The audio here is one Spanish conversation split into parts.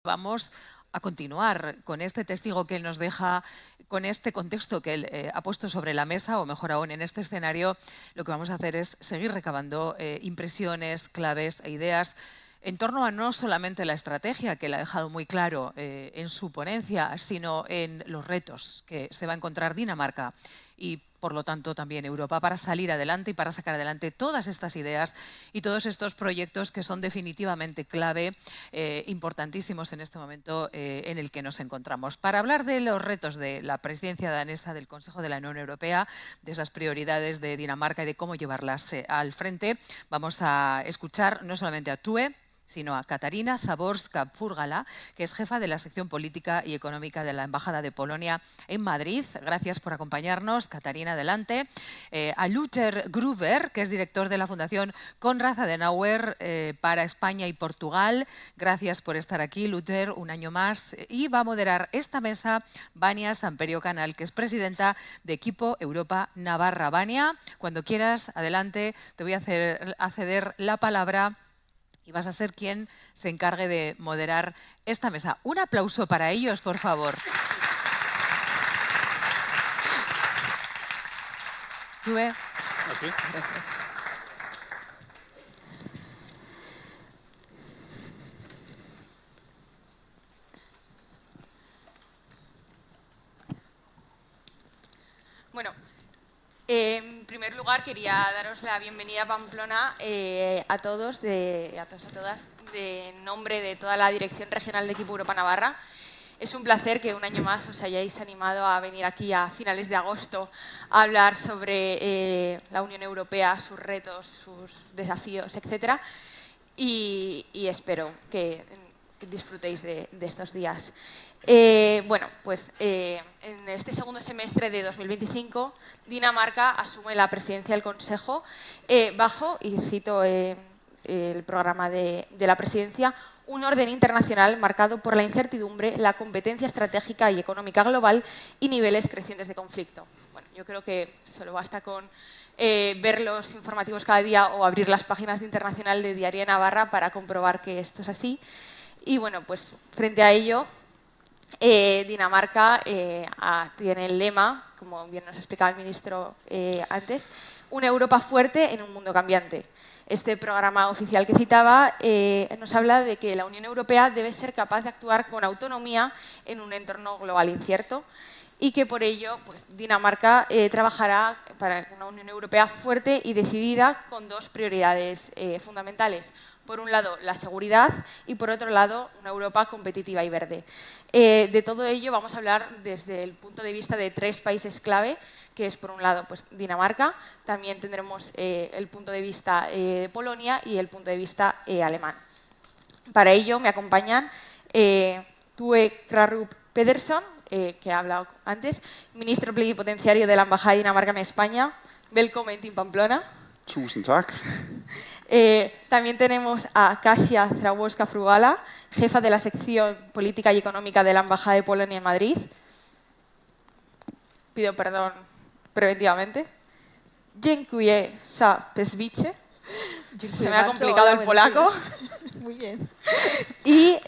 Vamos a continuar con este testigo que él nos deja, con este contexto que él ha puesto sobre la mesa, o mejor aún, en este escenario. Lo que vamos a hacer es seguir recabando impresiones, claves e ideas en torno a no solamente la estrategia, que la ha dejado muy claro en su ponencia, sino en los retos que se va a encontrar Dinamarca y, por lo tanto, también Europa, para salir adelante y para sacar adelante todas estas ideas y todos estos proyectos que son definitivamente clave, importantísimos en este momento en el que nos encontramos. Para hablar de los retos de la presidencia danesa del Consejo de la Unión Europea, de esas prioridades de Dinamarca y de cómo llevarlas al frente, vamos a escuchar no solamente a Tue, sino a Katarina Zaborska-Furgala, que es jefa de la sección política y económica de la Embajada de Polonia en Madrid. Gracias por acompañarnos, Katarina, adelante. A Luther Gruber, que es director de la Fundación Konrad Adenauer para España y Portugal. Gracias por estar aquí, Luther, un año más. Y va a moderar esta mesa Vania Samperio Canal, que es presidenta de Equipo Europa Navarra. Vania, cuando quieras, adelante, te voy a ceder la palabra y vas a ser quien se encargue de moderar esta mesa. Un aplauso para ellos, por favor. Tue. Okay. Gracias. Bueno, en primer lugar quería daros la bienvenida a Pamplona a todos, a todas, de nombre de toda la Dirección Regional de Equipo Europa Navarra. Es un placer que un año más os hayáis animado a venir aquí a finales de agosto a hablar sobre la Unión Europea, sus retos, sus desafíos, etc. Y espero que disfrutéis de estos días. Bueno, pues en este segundo semestre de 2025, Dinamarca asume la presidencia del Consejo bajo, y cito el programa de la presidencia, un orden internacional marcado por la incertidumbre, la competencia estratégica y económica global y niveles crecientes de conflicto. Bueno, yo creo que solo basta con ver los informativos cada día o abrir las páginas de Internacional de Diario de Navarra para comprobar que esto es así. Y bueno, pues frente a ello, Dinamarca tiene el lema, como bien nos explicaba el ministro antes, una Europa fuerte en un mundo cambiante. Este programa oficial que citaba nos habla de que la Unión Europea debe ser capaz de actuar con autonomía en un entorno global incierto y que por ello pues, Dinamarca trabajará para una Unión Europea fuerte y decidida con dos prioridades fundamentales. Por un lado, la seguridad y, por otro lado, una Europa competitiva y verde. De todo ello vamos a hablar desde el punto de vista de tres países clave, que es, por un lado, pues, Dinamarca. También tendremos el punto de vista de Polonia y el punto de vista alemán. Para ello me acompañan Tue Krarup Pedersen, que ha hablado antes, ministro plenipotenciario de la Embajada de Dinamarca en España. Velkommen til Pamplona. Tusind tak. También tenemos a Kasia Zaborska-Furgala, jefa de la sección política y económica de la Embajada de Polonia en Madrid. Pido perdón preventivamente. Dziękuję za przejście. Se me ha complicado el polaco. Muy bien. Y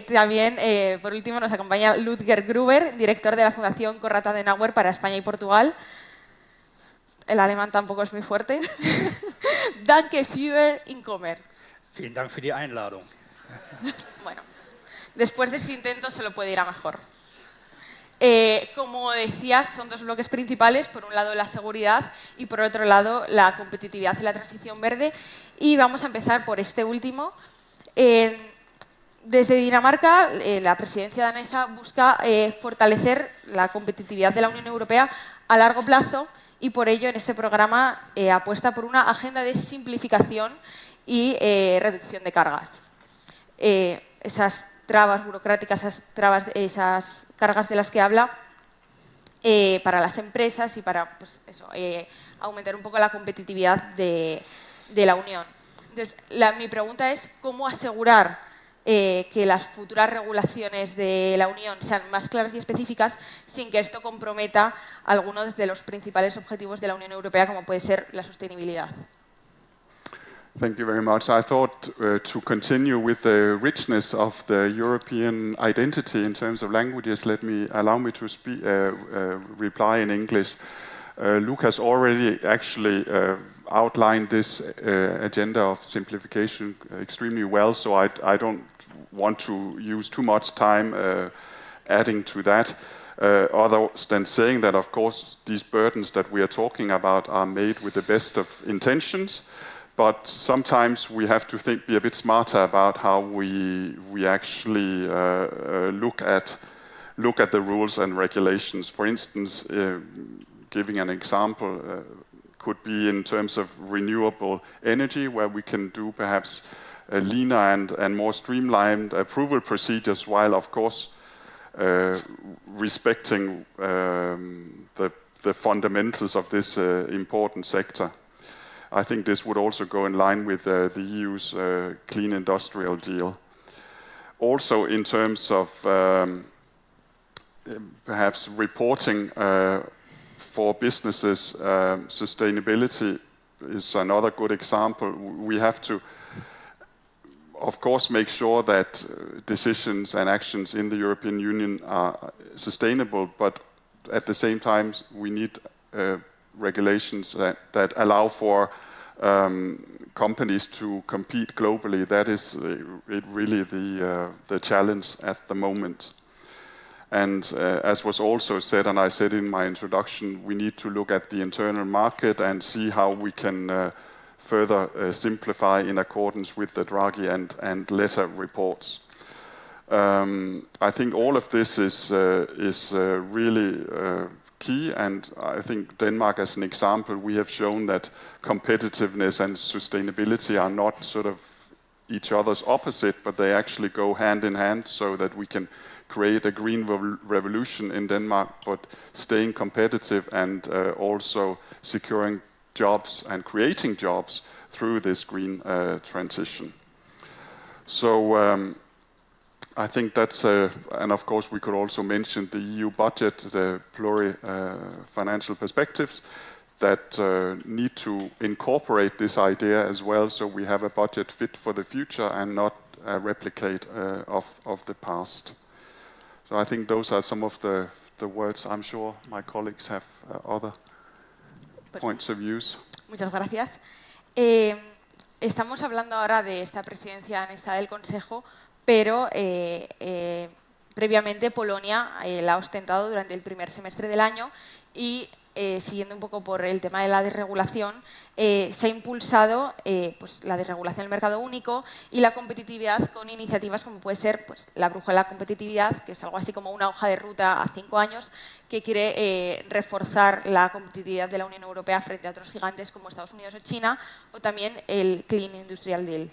también, por último, nos acompaña Luther Gruber, director de la Fundación Konrad Adenauer para España y Portugal. El alemán tampoco es muy fuerte. Danke für Inkommen. Vielen Dank für die Einladung. Bueno, después de ese intento solo puede ir a mejor. Como decía, son dos bloques principales. Por un lado, la seguridad y, por otro lado, la competitividad y la transición verde. Y vamos a empezar por este último. Desde Dinamarca, la presidencia danesa busca fortalecer la competitividad de la Unión Europea a largo plazo y por ello en ese programa apuesta por una agenda de simplificación y reducción de cargas. Esas trabas burocráticas, esas cargas de las que habla para las empresas y para pues, eso, aumentar un poco la competitividad de la Unión. Entonces, mi pregunta es cómo asegurar que las futuras regulaciones de la Unión sean más claras y específicas sin que esto comprometa algunos de los principales objetivos de la Unión Europea, como puede ser la sostenibilidad. Thank you very much. I thought to continue with the richness of the European identity in terms of languages, allow me to reply in English. Luke has already actually outlined this agenda of simplification extremely well, so I don't want to use too much time adding to that, other than saying that, of course, these burdens that we are talking about are made with the best of intentions, but sometimes we have to be a bit smarter about how we actually look at the rules and regulations. For instance, giving an example, could be in terms of renewable energy, where we can do perhaps leaner and more streamlined approval procedures, while of course respecting the fundamentals of this important sector. I think this would also go in line with the EU's Clean Industrial Deal. Also in terms of perhaps reporting for businesses, sustainability is another good example. We have to, of course, make sure that decisions and actions in the European Union are sustainable, but at the same time we need regulations that allow for companies to compete globally. That is really the challenge at the moment. And as was also said, and I said in my introduction, we need to look at the internal market and see how we can further simplify in accordance with the Draghi and Letta reports. I think all of this is really key, and I think Denmark, as an example, we have shown that competitiveness and sustainability are not sort of each other's opposite, but they actually go hand in hand, so that we can create a green revolution in Denmark, but staying competitive and also securing jobs and creating jobs through this green transition. So I think that's, and of course we could also mention the EU budget, the financial perspectives that need to incorporate this idea as well, so we have a budget fit for the future and not a replicate of the past. So I think those are some of the words. I'm sure my colleagues have other points of views. Muchas gracias. Estamos hablando ahora de esta presidencia danesa del Consejo, pero previamente Polonia la ha ostentado durante el primer semestre del año y siguiendo un poco por el tema de la desregulación, se ha impulsado pues, la desregulación del mercado único y la competitividad con iniciativas como puede ser pues, la brújula de la competitividad, que es algo así como una hoja de ruta a 5 años que quiere reforzar la competitividad de la Unión Europea frente a otros gigantes como Estados Unidos o China, o también el Clean Industrial Deal.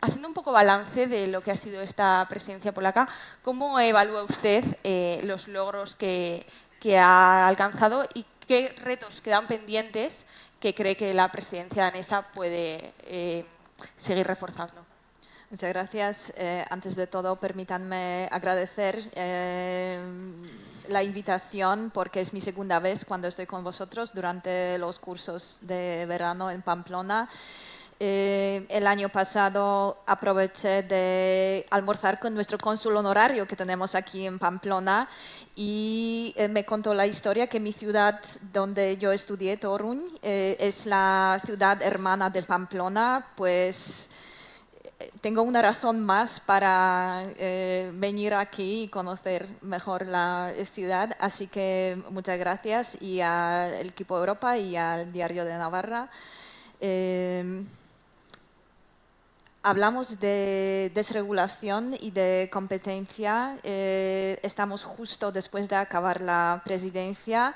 Haciendo un poco balance de lo que ha sido esta presidencia polaca, ¿cómo evalúa usted los logros que ha alcanzado y qué retos quedan pendientes que cree que la presidencia danesa puede seguir reforzando? Muchas gracias. Antes de todo, permítanme agradecer la invitación, porque es mi segunda vez cuando estoy con vosotros durante los cursos de verano en Pamplona. El año pasado aproveché de almorzar con nuestro cónsul honorario que tenemos aquí en Pamplona y me contó la historia que mi ciudad donde yo estudié, Toruń, es la ciudad hermana de Pamplona, pues tengo una razón más para venir aquí y conocer mejor la ciudad, así que muchas gracias y al equipo Europa y al Diario de Navarra. Hablamos de desregulación y de competencia. Estamos justo después de acabar la presidencia.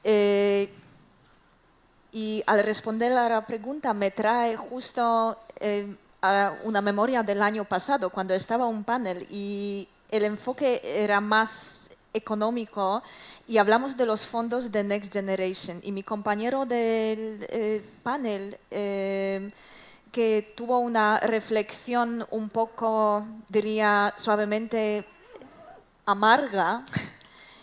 Y al responder a la pregunta me trae justo a una memoria del año pasado, cuando estaba un panel y el enfoque era más económico y hablamos de los fondos de Next Generation. Y mi compañero del panel que tuvo una reflexión un poco, diría suavemente, amarga,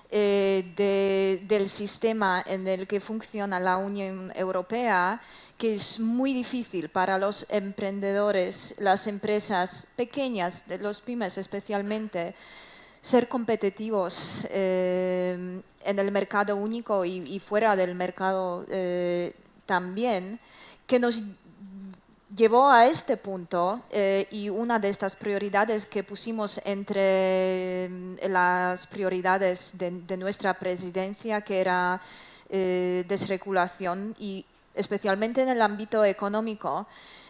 del sistema en el que funciona la Unión Europea, que es muy difícil para los emprendedores, las empresas pequeñas, de los pymes especialmente, ser competitivos en el mercado único y fuera del mercado también, que nos llevó a este punto y una de estas prioridades que pusimos entre las prioridades de nuestra presidencia, que era desregulación, y especialmente en el ámbito económico,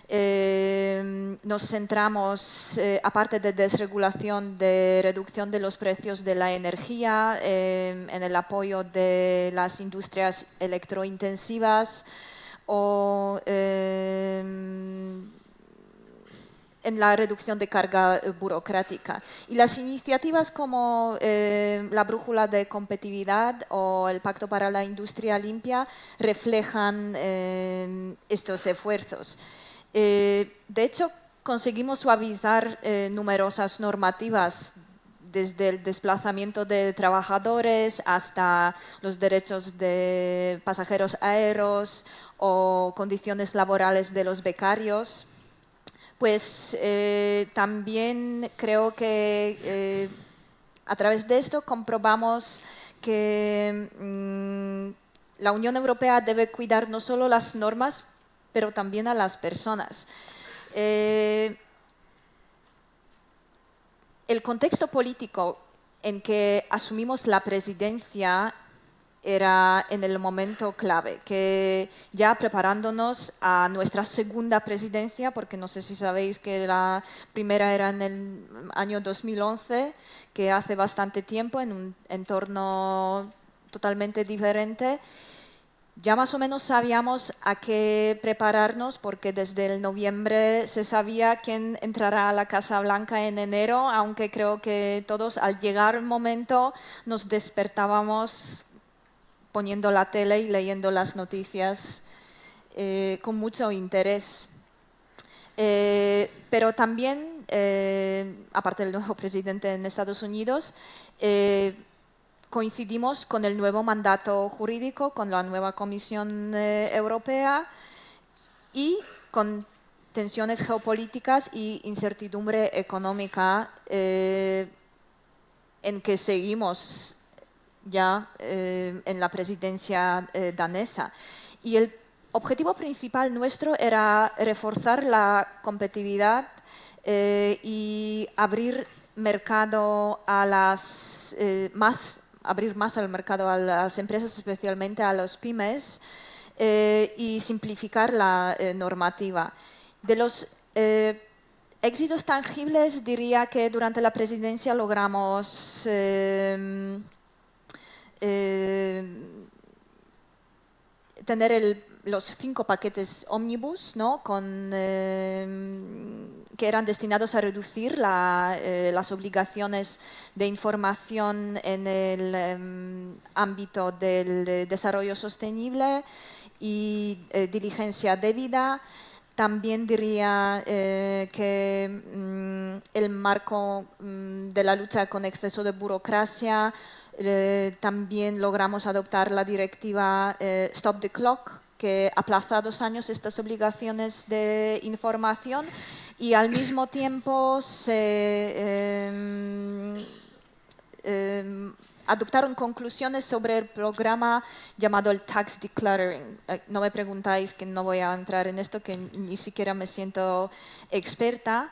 nos centramos, aparte de desregulación, de reducción de los precios de la energía, en el apoyo de las industrias electrointensivas, o en la reducción de carga burocrática. Y las iniciativas como la brújula de competitividad o el Pacto para la Industria Limpia reflejan estos esfuerzos. De hecho, conseguimos suavizar numerosas normativas, desde el desplazamiento de trabajadores hasta los derechos de pasajeros aéreos o condiciones laborales de los becarios. Pues también creo que a través de esto comprobamos que la Unión Europea debe cuidar no solo las normas, pero también a las personas. El contexto político en que asumimos la presidencia era en el momento clave, que ya preparándonos a nuestra segunda presidencia, porque no sé si sabéis que la primera era en el año 2011, que hace bastante tiempo, en un entorno totalmente diferente. Ya más o menos sabíamos a qué prepararnos, porque desde el noviembre se sabía quién entrará a la Casa Blanca en enero, aunque creo que todos al llegar el momento nos despertábamos poniendo la tele y leyendo las noticias con mucho interés. Pero también, aparte del nuevo presidente en Estados Unidos, coincidimos con el nuevo mandato jurídico, con la nueva Comisión Europea y con tensiones geopolíticas y incertidumbre económica en que seguimos ya en la presidencia danesa. Y el objetivo principal nuestro era reforzar la competitividad y abrir mercado a las abrir más al mercado a las empresas, especialmente a los pymes, y simplificar la normativa. De los éxitos tangibles, diría que durante la presidencia logramos tener los 5 paquetes ómnibus, ¿no? Que eran destinados a reducir las obligaciones de información en el ámbito del desarrollo sostenible y diligencia debida. También diría que el marco de la lucha con exceso de burocracia, también logramos adoptar la directiva Stop the Clock, que aplaza 2 años estas obligaciones de información, y al mismo tiempo se adoptaron conclusiones sobre el programa llamado el Tax Decluttering. No me preguntáis, que no voy a entrar en esto, que ni siquiera me siento experta.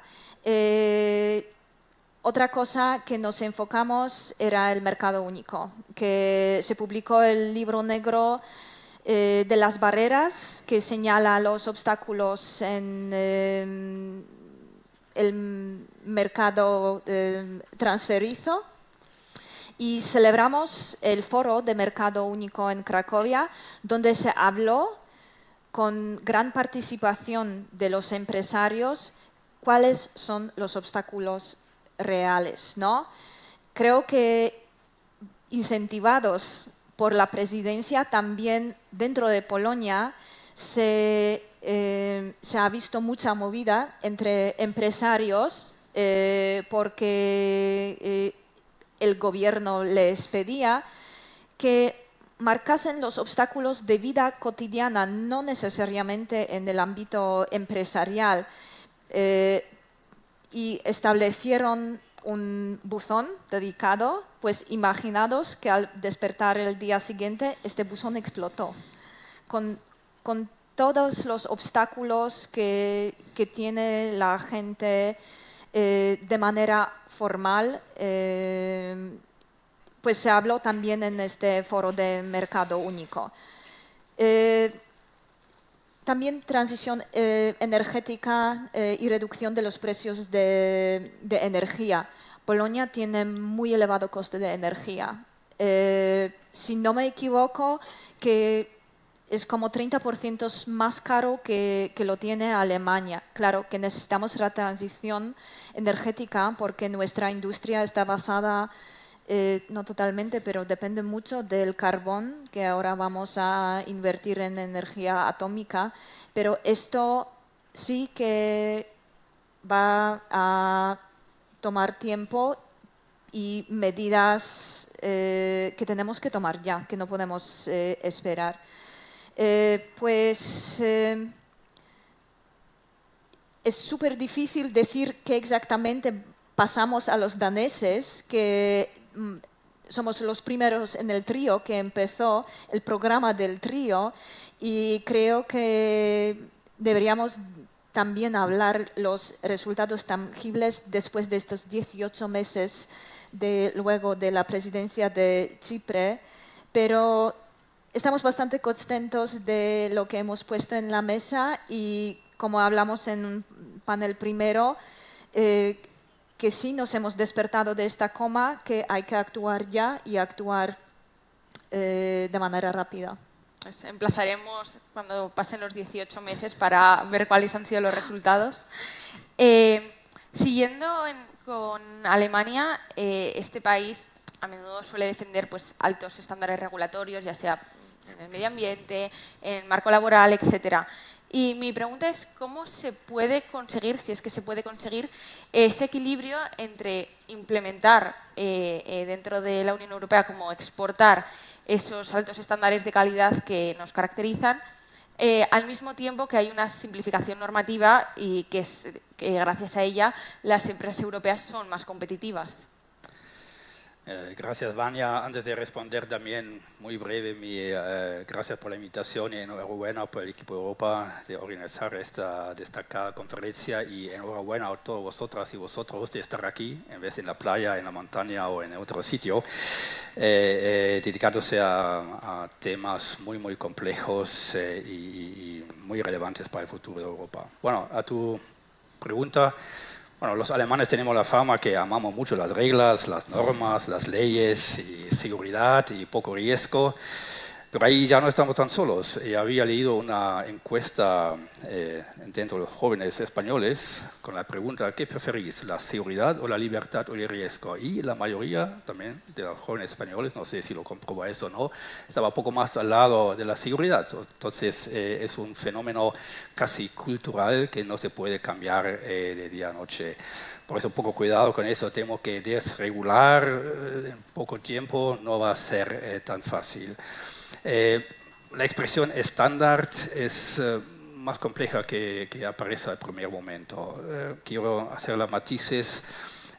Otra cosa que nos enfocamos era el mercado único, que se publicó el libro negro de las barreras, que señala los obstáculos en el mercado transferizo, y celebramos el foro de mercado único en Cracovia, donde se habló con gran participación de los empresarios cuáles son los obstáculos reales, ¿no? Creo que incentivados por la presidencia, también dentro de Polonia se ha visto mucha movida entre empresarios porque el gobierno les pedía, que marcasen los obstáculos de vida cotidiana, no necesariamente en el ámbito empresarial, y establecieron un buzón dedicado, pues imaginados que al despertar el día siguiente este buzón explotó, con todos los obstáculos que tiene la gente de manera formal. Pues se habló también en este foro de mercado único. También transición energética y reducción de los precios de energía. Polonia tiene muy elevado coste de energía. Si no me equivoco, que es como 30% más caro que lo tiene Alemania. Claro que necesitamos la transición energética porque nuestra industria está basada, no totalmente, pero depende mucho del carbón, que ahora vamos a invertir en energía atómica, pero esto sí que va a tomar tiempo y medidas que tenemos que tomar ya, que no podemos esperar. Es súper difícil decir qué exactamente pasamos a los daneses, que somos los primeros en el trío que empezó el programa del trío, y creo que deberíamos también hablar los resultados tangibles después de estos 18 meses luego de la presidencia de Chipre, pero estamos bastante contentos de lo que hemos puesto en la mesa y, como hablamos en un panel primero, que sí nos hemos despertado de esta coma, que hay que actuar ya y actuar de manera rápida. Pues emplazaremos cuando pasen los 18 meses para ver cuáles han sido los resultados. Siguiendo con Alemania, este país a menudo suele defender pues, altos estándares regulatorios, ya sea en el medio ambiente, en el marco laboral, etcétera. Y mi pregunta es cómo se puede conseguir, si es que se puede conseguir, ese equilibrio entre implementar dentro de la Unión Europea, como exportar esos altos estándares de calidad que nos caracterizan, al mismo tiempo que hay una simplificación normativa y que gracias a ella las empresas europeas son más competitivas. Gracias, Vania. Antes de responder también, muy breve, gracias por la invitación y enhorabuena por el equipo de Europa de organizar esta destacada conferencia, y enhorabuena a todos vosotras y vosotros de estar aquí, en vez de en la playa, en la montaña o en otro sitio, dedicándose a temas muy, muy complejos y muy relevantes para el futuro de Europa. Bueno, a tu pregunta. Bueno, los alemanes tenemos la fama que amamos mucho las reglas, las normas, las leyes, y seguridad y poco riesgo, pero ahí ya no estamos tan solos. Había leído una encuesta dentro de los jóvenes españoles con la pregunta: ¿qué preferís, la seguridad o la libertad o el riesgo? Y la mayoría también de los jóvenes españoles, no sé si lo comprueba eso o no, estaba poco más al lado de la seguridad. Entonces es un fenómeno casi cultural que no se puede cambiar de día a noche. Por eso poco cuidado con eso. Temo que desregular en poco tiempo no va a ser tan fácil. La expresión estándar es más compleja que aparece al primer momento. Quiero hacer las matices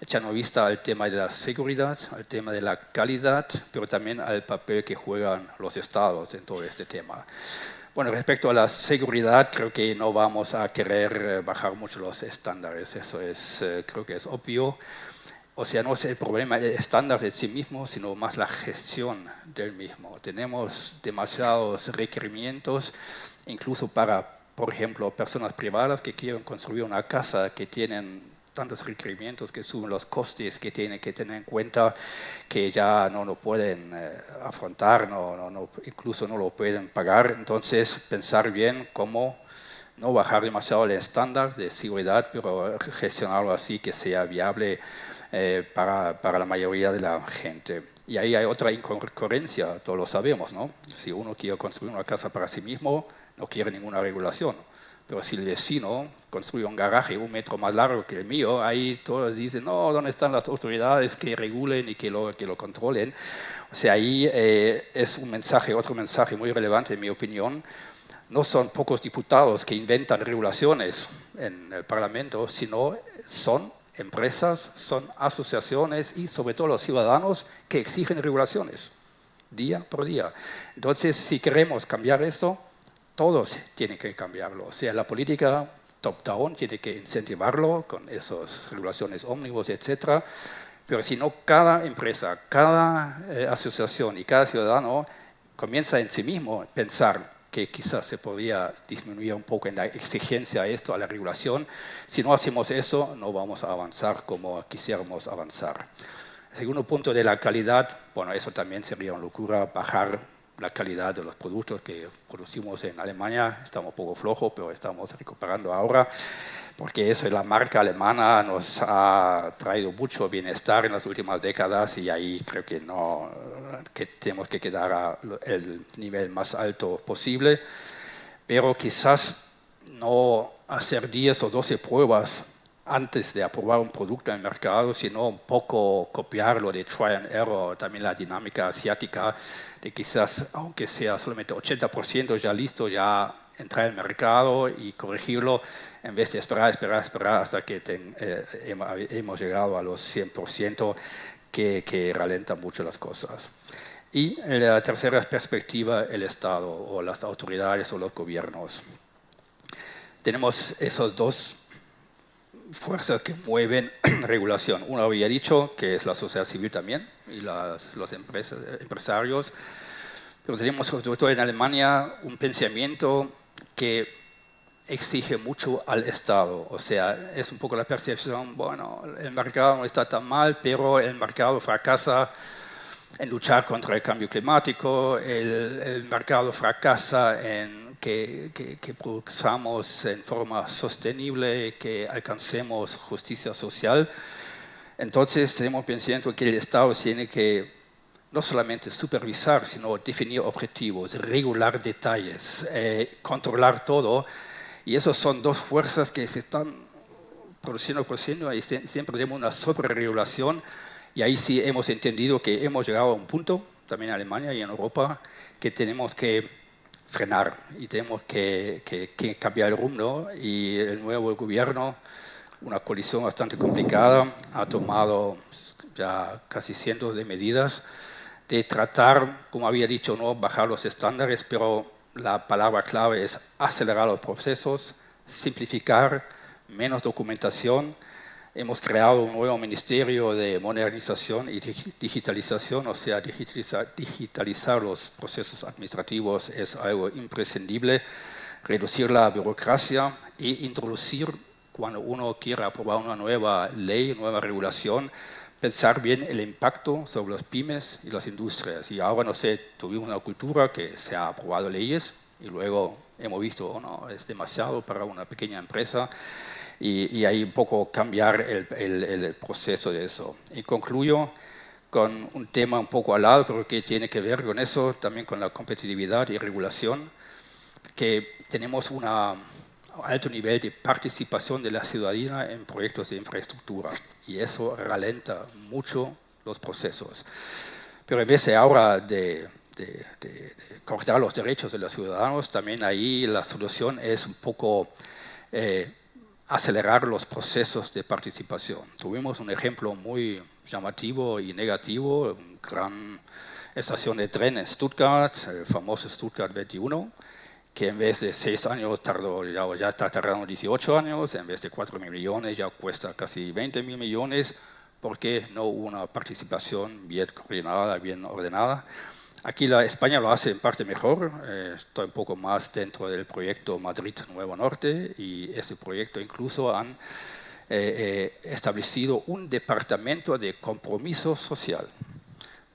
echando vista al tema de la seguridad, al tema de la calidad, pero también al papel que juegan los estados en todo este tema. Bueno, respecto a la seguridad, creo que no vamos a querer bajar mucho los estándares. Eso creo que es obvio. O sea, no es el problema el estándar en sí mismo, sino más la gestión del mismo. Tenemos demasiados requerimientos, incluso para, por ejemplo, personas privadas que quieren construir una casa, que tienen tantos requerimientos que suben los costes, que tienen que tener en cuenta que ya no lo pueden afrontar, incluso no lo pueden pagar. Entonces, pensar bien cómo no bajar demasiado el estándar de seguridad, pero gestionarlo así que sea viable para la mayoría de la gente. Y ahí hay otra incoherencia, todos lo sabemos, ¿no? Si uno quiere construir una casa para sí mismo, no quiere ninguna regulación. Pero si el vecino construye un garaje 1 metro más largo que el mío, ahí todos dicen, no, ¿dónde están las autoridades que regulen y que lo controlen? O sea, ahí es un mensaje, otro mensaje muy relevante en mi opinión. No son pocos diputados que inventan regulaciones en el Parlamento, sino son empresas, son asociaciones y sobre todo los ciudadanos que exigen regulaciones día por día. Entonces, si queremos cambiar esto, todos tienen que cambiarlo. O sea, la política top-down tiene que incentivarlo con esas regulaciones ómnibus, etc. Pero si no, cada empresa, cada asociación y cada ciudadano comienza en sí mismo a pensar que quizás se podría disminuir un poco en la exigencia a esto, a la regulación. Si no hacemos eso, no vamos a avanzar como quisiéramos avanzar. El segundo punto de la calidad, bueno, eso también sería una locura, bajar la calidad de los productos que producimos en Alemania. Estamos un poco flojos, pero estamos recuperando ahora, porque eso, la marca alemana nos ha traído mucho bienestar en las últimas décadas y ahí creo que no, que tenemos que quedar al nivel más alto posible, pero quizás no hacer 10 o 12 pruebas antes de aprobar un producto en el mercado, sino un poco copiarlo de try and error, también la dinámica asiática, de quizás, aunque sea solamente 80% ya listo, ya entrar al mercado y corregirlo, en vez de esperar hasta que hemos llegado a los 100% que ralenta mucho las cosas. Y la tercera perspectiva, el Estado o las autoridades o los gobiernos. Tenemos esos dos fuerzas que mueven regulación. Uno había dicho que es la sociedad civil también y los empresarios, pero tenemos sobre todo en Alemania un pensamiento que exige mucho al Estado. O sea, es un poco la percepción, bueno, el mercado no está tan mal, pero el mercado fracasa en luchar contra el cambio climático, el mercado fracasa en que produzcamos en forma sostenible, que alcancemos justicia social. Entonces tenemos pensando que el Estado tiene que no solamente supervisar, sino definir objetivos, regular detalles, controlar todo. Y esas son dos fuerzas que se están produciendo y siempre tenemos una sobreregulación. Y ahí sí hemos entendido que hemos llegado a un punto, también en Alemania y en Europa, que tenemos que frenar y tenemos que cambiar el rumbo. Y el nuevo gobierno, una coalición bastante complicada, ha tomado ya casi cientos de medidas de tratar, como había dicho, no bajar los estándares, pero la palabra clave es acelerar los procesos, simplificar, menos documentación. Hemos creado un nuevo ministerio de modernización y digitalización, o sea, digitalizar los procesos administrativos es algo imprescindible, reducir la burocracia e introducir, cuando uno quiere aprobar una nueva ley, nueva regulación, pensar bien el impacto sobre las pymes y las industrias. Y ahora, no sé, tuvimos una cultura que se ha aprobado leyes y luego hemos visto, oh, no, es demasiado para una pequeña empresa. Y ahí un poco cambiar el proceso de eso. Y concluyo con un tema un poco al lado, pero que tiene que ver con eso, también con la competitividad y regulación, que tenemos un alto nivel de participación de la ciudadanía en proyectos de infraestructura, y eso ralenta mucho los procesos. Pero en vez de ahora de cortar los derechos de los ciudadanos, también ahí la solución es un poco acelerar los procesos de participación. Tuvimos un ejemplo muy llamativo y negativo, una gran estación de tren en Stuttgart, el famoso Stuttgart 21, que en vez de 6 años ya está tardando 18 años, en vez de 4.000 millones ya cuesta casi 20.000 millones, porque no hubo una participación bien coordinada, bien ordenada. Aquí España lo hace en parte mejor, estoy un poco más dentro del proyecto Madrid Nuevo Norte, y este proyecto incluso han establecido un departamento de compromiso social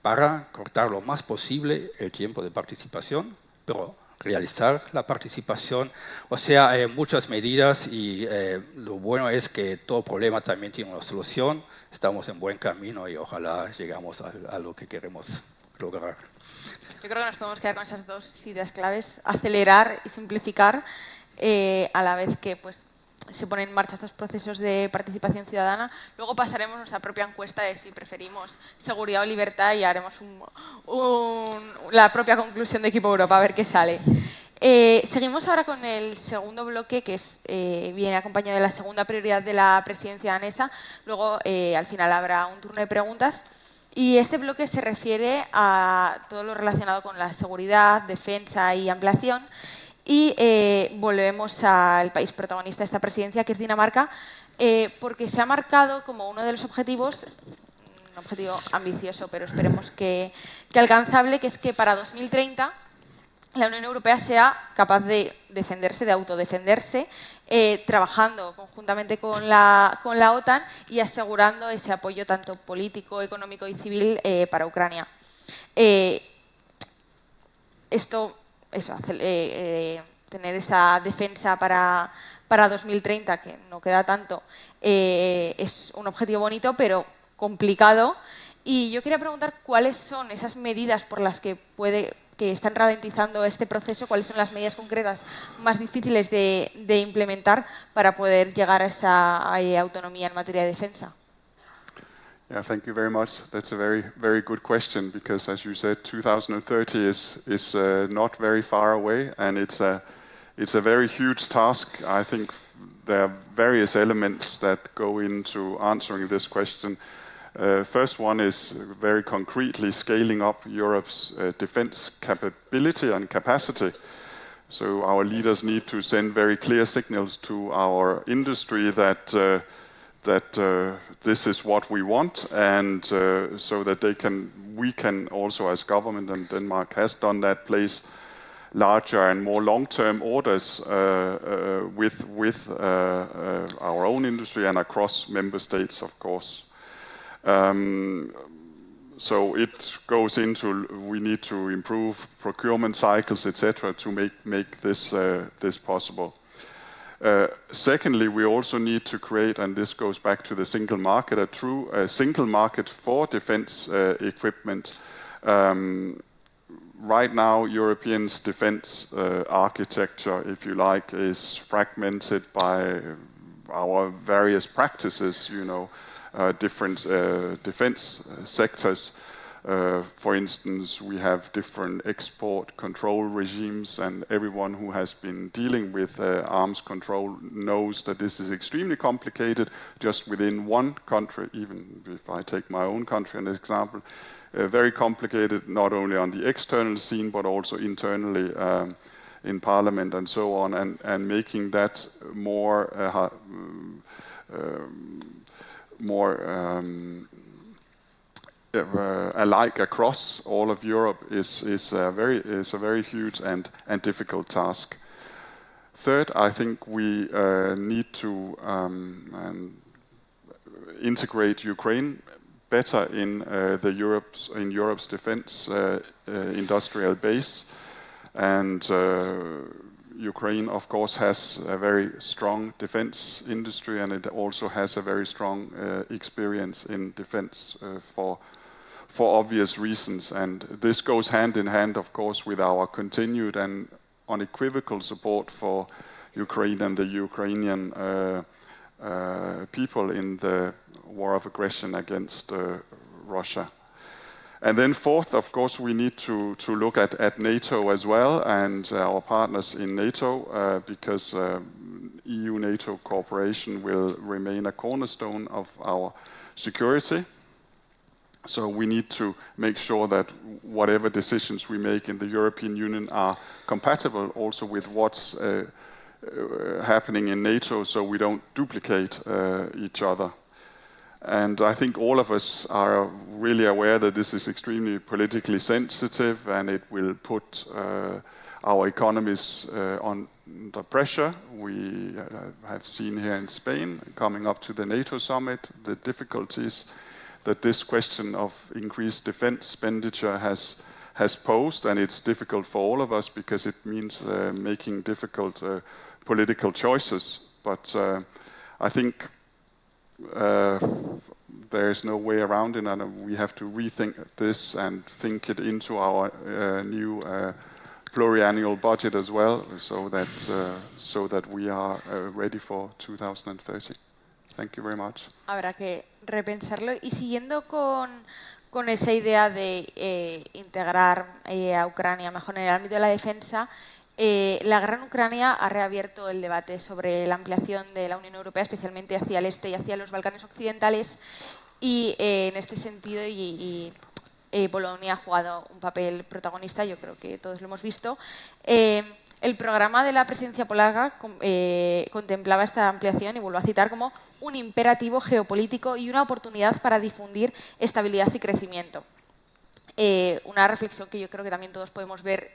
para cortar lo más posible el tiempo de participación, pero realizar la participación. O sea, hay muchas medidas y lo bueno es que todo problema también tiene una solución. Estamos en buen camino y ojalá llegamos a lo que queremos lograr. Yo creo que nos podemos quedar con esas dos ideas claves, acelerar y simplificar. a la vez que pues, se ponen en marcha estos procesos de participación ciudadana. Luego pasaremos nuestra propia encuesta de si preferimos seguridad o libertad y haremos la propia conclusión de Equipo Europa, a ver qué sale. Seguimos ahora con el segundo bloque, que viene acompañado de la segunda prioridad de la presidencia danesa. Luego, al final, habrá un turno de preguntas. Y este bloque se refiere a todo lo relacionado con la seguridad, defensa y ampliación. Y volvemos al país protagonista de esta presidencia, que es Dinamarca, porque se ha marcado como uno de los objetivos, un objetivo ambicioso, pero esperemos que alcanzable, que es que para 2030 la Unión Europea sea capaz de defenderse, de autodefenderse, trabajando conjuntamente con la OTAN y asegurando ese apoyo tanto político, económico y civil para Ucrania. Tener esa defensa para 2030, que no queda tanto, es un objetivo bonito, pero complicado. Y yo quería preguntar cuáles son esas medidas por las que están ralentizando este proceso, cuáles son las medidas concretas más difíciles de implementar para poder llegar a esa autonomía en materia de defensa. Yeah, thank you very much. That's a very, very good question because, as you said, 2030 is not very far away, and it's a very huge task. I think there are various elements that go into answering this question. First one is very concretely scaling up Europe's defense capability and capacity. So our leaders need to send very clear signals to our industry that this is what we want, and so that we can also, as government, and Denmark has done that, place larger and more long-term orders with our own industry and across member states, of course. So it goes into we need to improve procurement cycles, etc., to make this possible. Secondly, we also need to create, and this goes back to the single market, a true single market for defense equipment. Right now, Europeans' defense architecture, if you like, is fragmented by our various practices, different defense sectors. For instance, we have different export control regimes, and everyone who has been dealing with arms control knows that this is extremely complicated just within one country. Even if I take my own country as an example, very complicated not only on the external scene but also internally in parliament and so on, and making that more alike across all of Europe is a very huge and difficult task. Third, I think we need to integrate Ukraine better in Europe's defense industrial base, and Ukraine, of course, has a very strong defense industry, and it also has a very strong experience in defense for obvious reasons. And this goes hand in hand, of course, with our continued and unequivocal support for Ukraine and the Ukrainian people in the war of aggression against Russia. And then fourth, of course, we need to look at NATO as well and our partners in NATO, because EU-NATO cooperation will remain a cornerstone of our security. So we need to make sure that whatever decisions we make in the European Union are compatible also with what's happening in NATO, so we don't duplicate each other. And I think all of us are really aware that this is extremely politically sensitive, and it will put our economies under pressure. We have seen here in Spain, coming up to the NATO summit, the difficulties that this question of increased defense expenditure has posed, and it's difficult for all of us because it means making difficult political choices. But I think there is no way around it, and we have to rethink this and think it into our new pluriannual budget as well, so that we are ready for 2030. Thank you very much. Habrá que repensarlo. Y siguiendo con esa idea de integrar a Ucrania mejor en el ámbito de la defensa, la guerra en Ucrania ha reabierto el debate sobre la ampliación de la Unión Europea, especialmente hacia el este y hacia los Balcanes occidentales, y en este sentido Polonia ha jugado un papel protagonista, yo creo que todos lo hemos visto. El programa de la presidencia polaca contemplaba esta ampliación, y vuelvo a citar, como un imperativo geopolítico y una oportunidad para difundir estabilidad y crecimiento. Una reflexión que yo creo que también todos podemos ver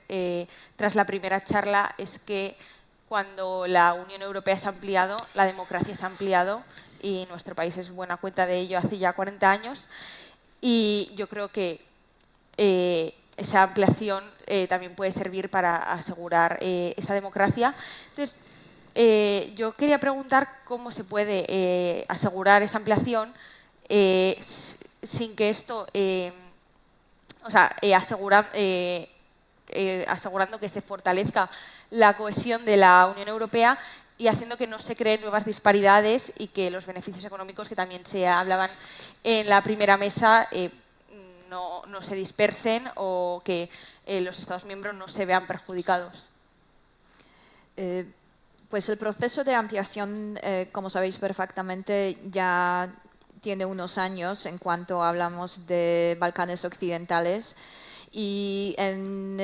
tras la primera charla es que cuando la Unión Europea se ha ampliado, la democracia se ha ampliado, y nuestro país es buena cuenta de ello hace ya 40 años, y yo creo que esa ampliación también puede servir para asegurar esa democracia. Entonces, yo quería preguntar cómo se puede asegurar esa ampliación sin que esto, asegurando que se fortalezca la cohesión de la Unión Europea y haciendo que no se creen nuevas disparidades y que los beneficios económicos que también se hablaban en la primera mesa no se dispersen, o que los Estados miembros no se vean perjudicados. Pues el proceso de ampliación, como sabéis perfectamente, ya tiene unos años en cuanto hablamos de Balcanes occidentales, y en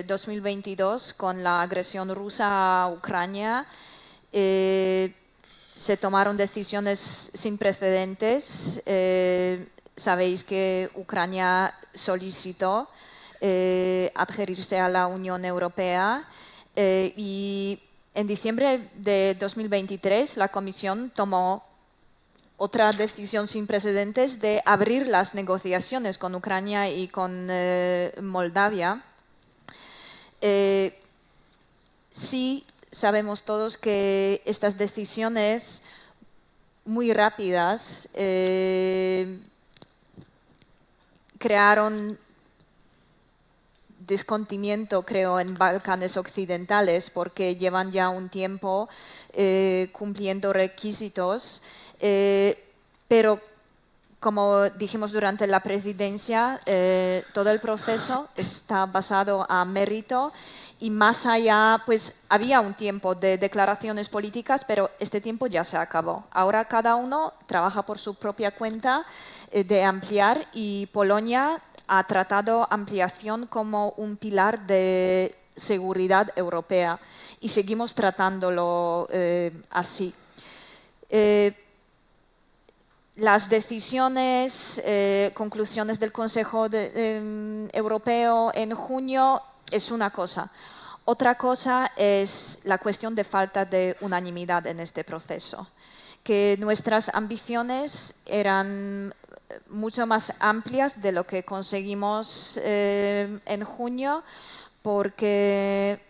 2022, con la agresión rusa a Ucrania, se tomaron decisiones sin precedentes. Sabéis que Ucrania solicitó adherirse a la Unión Europea, y en diciembre de 2023 la Comisión tomó otra decisión sin precedentes de abrir las negociaciones con Ucrania y con Moldavia. Sí sabemos todos que estas decisiones muy rápidas crearon descontentamiento, creo, en Balcanes occidentales, porque llevan ya un tiempo cumpliendo requisitos, pero como dijimos durante la presidencia, todo el proceso está basado a mérito, y más allá, pues había un tiempo de declaraciones políticas, pero este tiempo ya se acabó. Ahora cada uno trabaja por su propia cuenta de ampliar, y Polonia ha tratado ampliación como un pilar de seguridad europea, y seguimos tratándolo así. Las decisiones, conclusiones del Consejo Europeo en junio es una cosa. Otra cosa es la cuestión de falta de unanimidad en este proceso, que nuestras ambiciones eran mucho más amplias de lo que conseguimos en junio, porque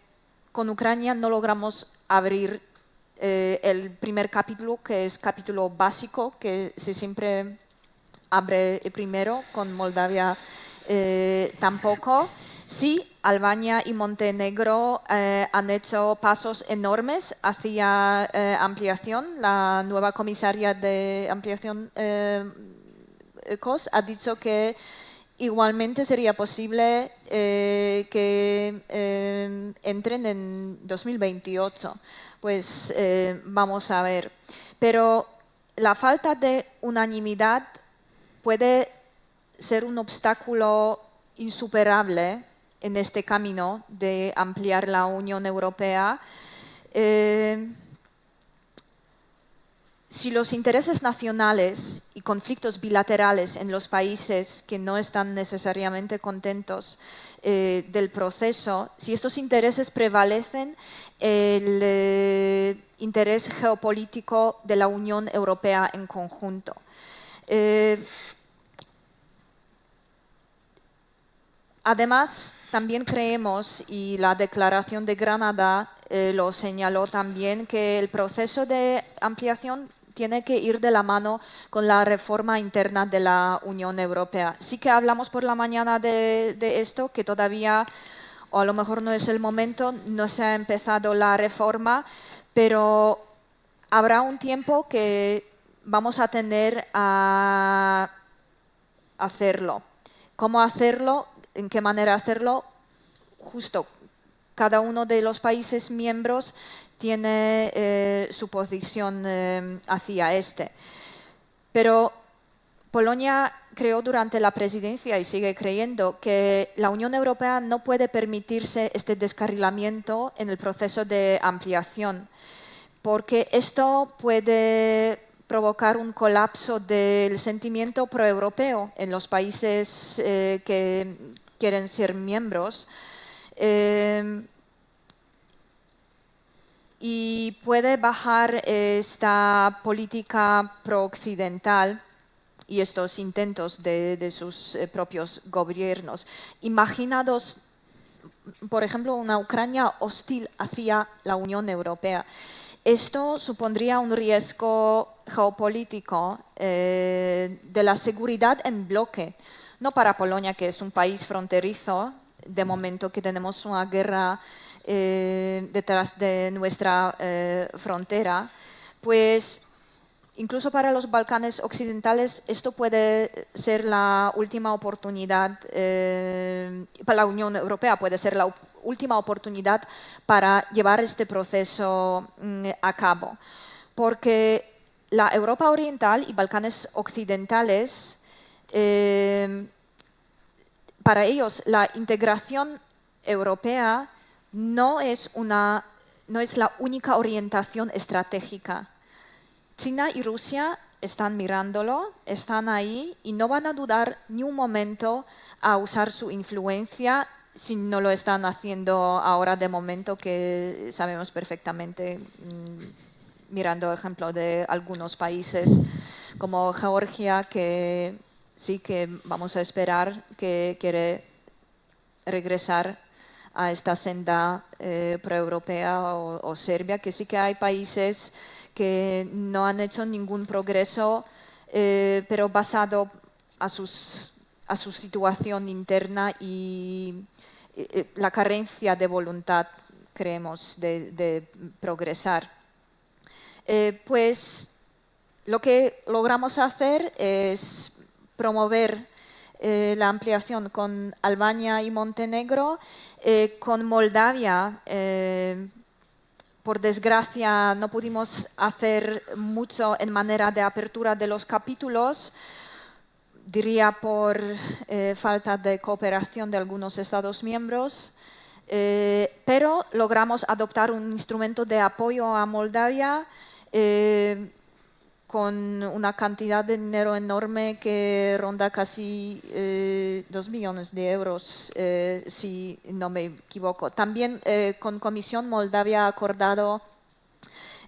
con Ucrania no logramos abrir el primer capítulo, que es capítulo básico, que se siempre abre primero. Con Moldavia tampoco. Sí, Albania y Montenegro han hecho pasos enormes hacia ampliación. La nueva comisaria de ampliación, Kos, ha dicho que igualmente sería posible que entren en 2028. Pues vamos a ver. Pero la falta de unanimidad puede ser un obstáculo insuperable en este camino de ampliar la Unión Europea. Si los intereses nacionales y conflictos bilaterales en los países que no están necesariamente contentos del proceso, si estos intereses prevalecen, el interés geopolítico de la Unión Europea en conjunto. Además, también creemos, y la Declaración de Granada lo señaló también, que el proceso de ampliación tiene que ir de la mano con la reforma interna de la Unión Europea. Sí que hablamos por la mañana de esto, que todavía o a lo mejor no es el momento, no se ha empezado la reforma, pero habrá un tiempo que vamos a tener a hacerlo. ¿Cómo hacerlo? ¿En qué manera hacerlo? Justo, cada uno de los países miembros tiene su posición hacia este. Pero Polonia creó durante la presidencia y sigue creyendo que la Unión Europea no puede permitirse este descarrilamiento en el proceso de ampliación, porque esto puede provocar un colapso del sentimiento proeuropeo en los países que quieren ser miembros. Y puede bajar esta política pro-occidental y estos intentos de sus propios gobiernos. Imaginados, por ejemplo, una Ucrania hostil hacia la Unión Europea. Esto supondría un riesgo geopolítico de la seguridad en bloque, no para Polonia, que es un país fronterizo, de momento que tenemos una guerra detrás de nuestra frontera, pues incluso para los Balcanes occidentales esto puede ser la última oportunidad, para la Unión Europea puede ser la última oportunidad para llevar este proceso a cabo. Porque la Europa Oriental y Balcanes occidentales, para ellos la integración europea no es la única orientación estratégica. China y Rusia están mirándolo, están ahí y no van a dudar ni un momento a usar su influencia si no lo están haciendo ahora de momento, que sabemos perfectamente, mirando ejemplo de algunos países como Georgia, que sí que vamos a esperar que quiere regresar a esta senda proeuropea, o Serbia, que sí que hay países que no han hecho ningún progreso, pero basado a su situación interna y la carencia de voluntad, creemos, de progresar. Pues lo que logramos hacer es promover la ampliación con Albania y Montenegro, con Moldavia. Por desgracia no pudimos hacer mucho en manera de apertura de los capítulos, diría por falta de cooperación de algunos Estados miembros, pero logramos adoptar un instrumento de apoyo a Moldavia con una cantidad de dinero enorme que ronda casi 2 millones de euros, si no me equivoco. También con Comisión Moldavia ha acordado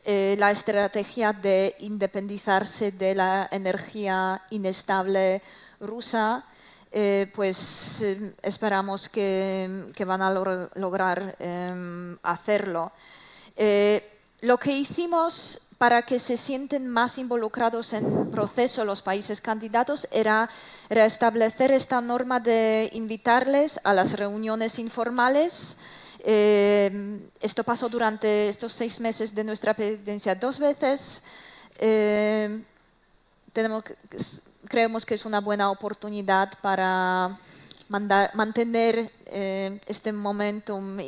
la estrategia de independizarse de la energía inestable rusa, pues esperamos que van a lograr hacerlo. Lo que hicimos para que se sienten más involucrados en el proceso los países candidatos era restablecer esta norma de invitarles a las reuniones informales. Esto pasó durante estos 6 meses de nuestra presidencia 2 veces. Creemos que es una buena oportunidad para mantener este momentum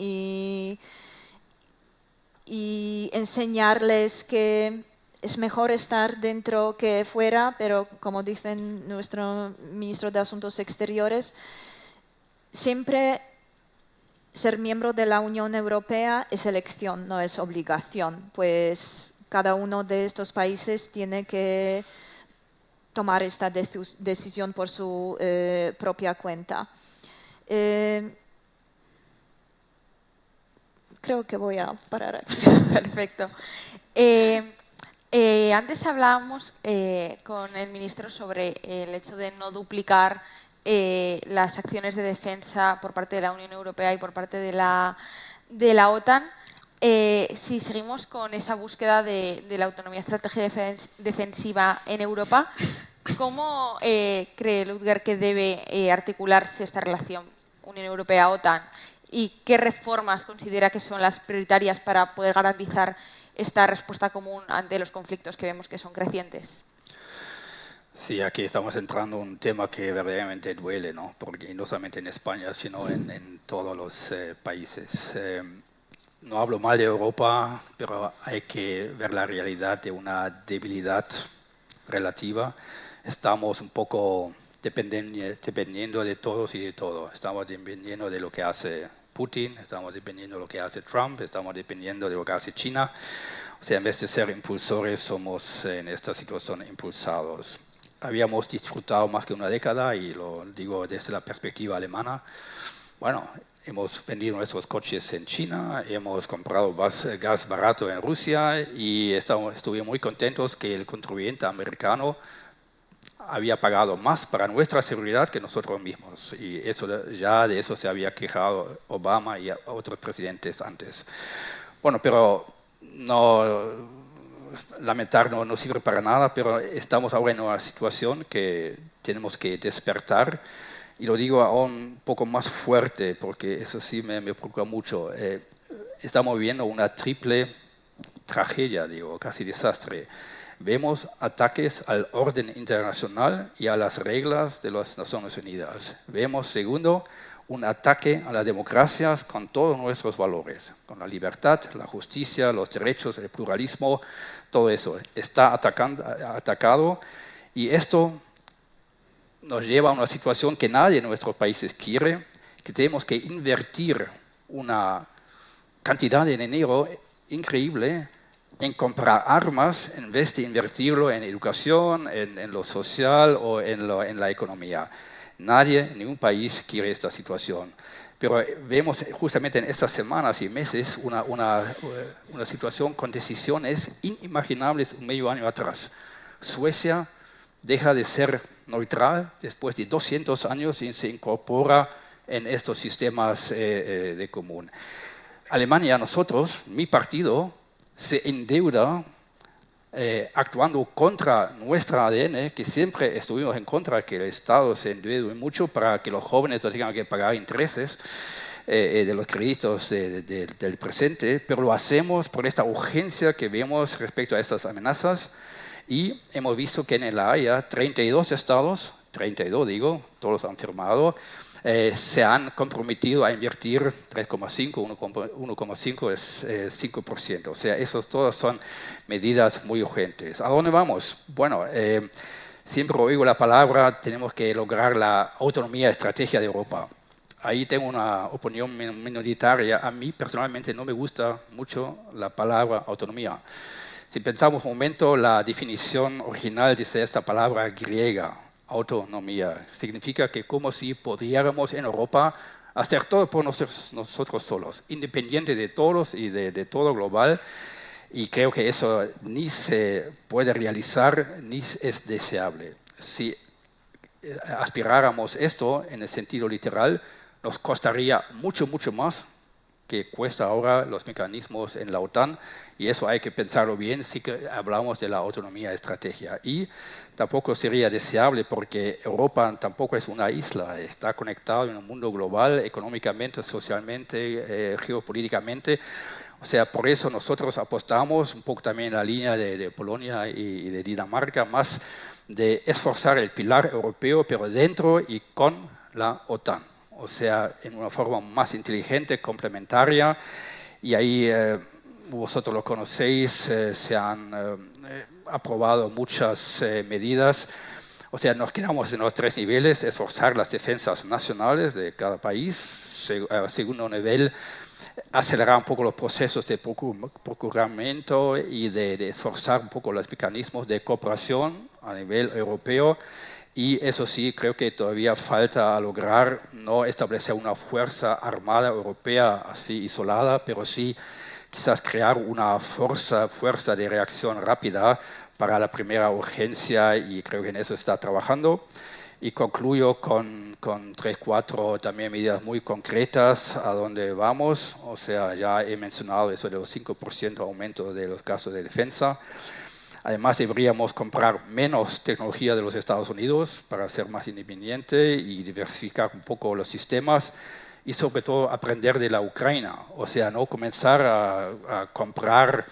y enseñarles que es mejor estar dentro que fuera, pero como dice nuestro ministro de Asuntos Exteriores, siempre ser miembro de la Unión Europea es elección, no es obligación, pues cada uno de estos países tiene que tomar esta decisión por su propia cuenta. Creo que voy a parar aquí. Perfecto. Antes hablábamos con el ministro sobre el hecho de no duplicar las acciones de defensa por parte de la Unión Europea y por parte de la OTAN. Si seguimos con esa búsqueda de la autonomía estratégica defensiva en Europa, ¿cómo cree Ludger que debe articularse esta relación Unión Europea-OTAN? y qué reformas considera que son las prioritarias para poder garantizar esta respuesta común ante los conflictos que vemos que son crecientes. Sí, aquí estamos entrando en un tema que verdaderamente duele, ¿no? Porque no solamente en España, sino en todos los países. No hablo mal de Europa, pero hay que ver la realidad de una debilidad relativa. Estamos un poco dependiendo de todos y de todo. Estamos dependiendo de lo que hace Putin, estamos dependiendo de lo que hace Trump, estamos dependiendo de lo que hace China. O sea, en vez de ser impulsores, somos en esta situación impulsados. Habíamos disfrutado más que una década, y lo digo desde la perspectiva alemana. Bueno, hemos vendido nuestros coches en China, hemos comprado gas barato en Rusia y estuvimos muy contentos que el contribuyente americano había pagado más para nuestra seguridad que nosotros mismos. Y ya de eso se había quejado Obama y otros presidentes antes. Bueno, pero lamentar no sirve para nada, pero estamos ahora en una situación que tenemos que despertar. Y lo digo aún un poco más fuerte, porque eso sí me preocupa mucho. Estamos viviendo una triple tragedia, casi desastre. Vemos ataques al orden internacional y a las reglas de las Naciones Unidas. Vemos, segundo, un ataque a las democracias con todos nuestros valores, con la libertad, la justicia, los derechos, el pluralismo, todo eso está atacado, y esto nos lleva a una situación que nadie en nuestros países quiere, que tenemos que invertir una cantidad de dinero increíble en comprar armas en vez de invertirlo en educación, en lo social o en la economía. Nadie, ningún país quiere esta situación. Pero vemos justamente en estas semanas y meses una situación con decisiones inimaginables un medio año atrás. Suecia deja de ser neutral después de 200 años y se incorpora en estos sistemas de común. Alemania, nosotros, mi partido, se endeuda actuando contra nuestra ADN, que siempre estuvimos en contra que el Estado se endeude mucho para que los jóvenes no tengan que pagar intereses de los créditos del presente, pero lo hacemos por esta urgencia que vemos respecto a estas amenazas, y hemos visto que en La Haya 32 estados, 32 digo, todos han firmado, se han comprometido a invertir 3,5, 1,5 es 5%. O sea, esos todas son medidas muy urgentes. ¿A dónde vamos? Bueno, siempre oigo la palabra, tenemos que lograr la autonomía estratégica de Europa. Ahí tengo una opinión minoritaria. A mí personalmente no me gusta mucho la palabra autonomía. Si pensamos un momento, la definición original dice esta palabra griega, autonomía. Significa que como si pudiéramos en Europa hacer todo por nosotros solos, independiente de todos y de todo global, y creo que eso ni se puede realizar ni es deseable. Si aspiráramos esto en el sentido literal, nos costaría mucho más que cuesta ahora los mecanismos en la OTAN, y eso hay que pensarlo bien si hablamos de la autonomía estratégica. Y tampoco sería deseable porque Europa tampoco es una isla, está conectado en un mundo global, económicamente, socialmente, geopolíticamente. O sea, por eso nosotros apostamos un poco también en la línea de Polonia y de Dinamarca, más de esforzar el pilar europeo, pero dentro y con la OTAN. O sea, en una forma más inteligente, complementaria, y ahí vosotros lo conocéis, se han aprobado muchas medidas. O sea, nos quedamos en los tres niveles: esforzar las defensas nacionales de cada país; segundo nivel, acelerar un poco los procesos de procuramiento y de esforzar un poco los mecanismos de cooperación a nivel europeo. Y eso sí, creo que todavía falta a lograr no establecer una fuerza armada europea así isolada, pero sí quizás crear una fuerza de reacción rápida para la primera urgencia, y creo que en eso está trabajando. Y concluyo con 3, 4 también medidas muy concretas a dónde vamos. O sea, ya he mencionado eso de los 5% aumento de los gastos de defensa. Además, deberíamos comprar menos tecnología de los Estados Unidos para ser más independiente y diversificar un poco los sistemas. y sobre todo aprender de la Ucrania, o sea, no comenzar a comprar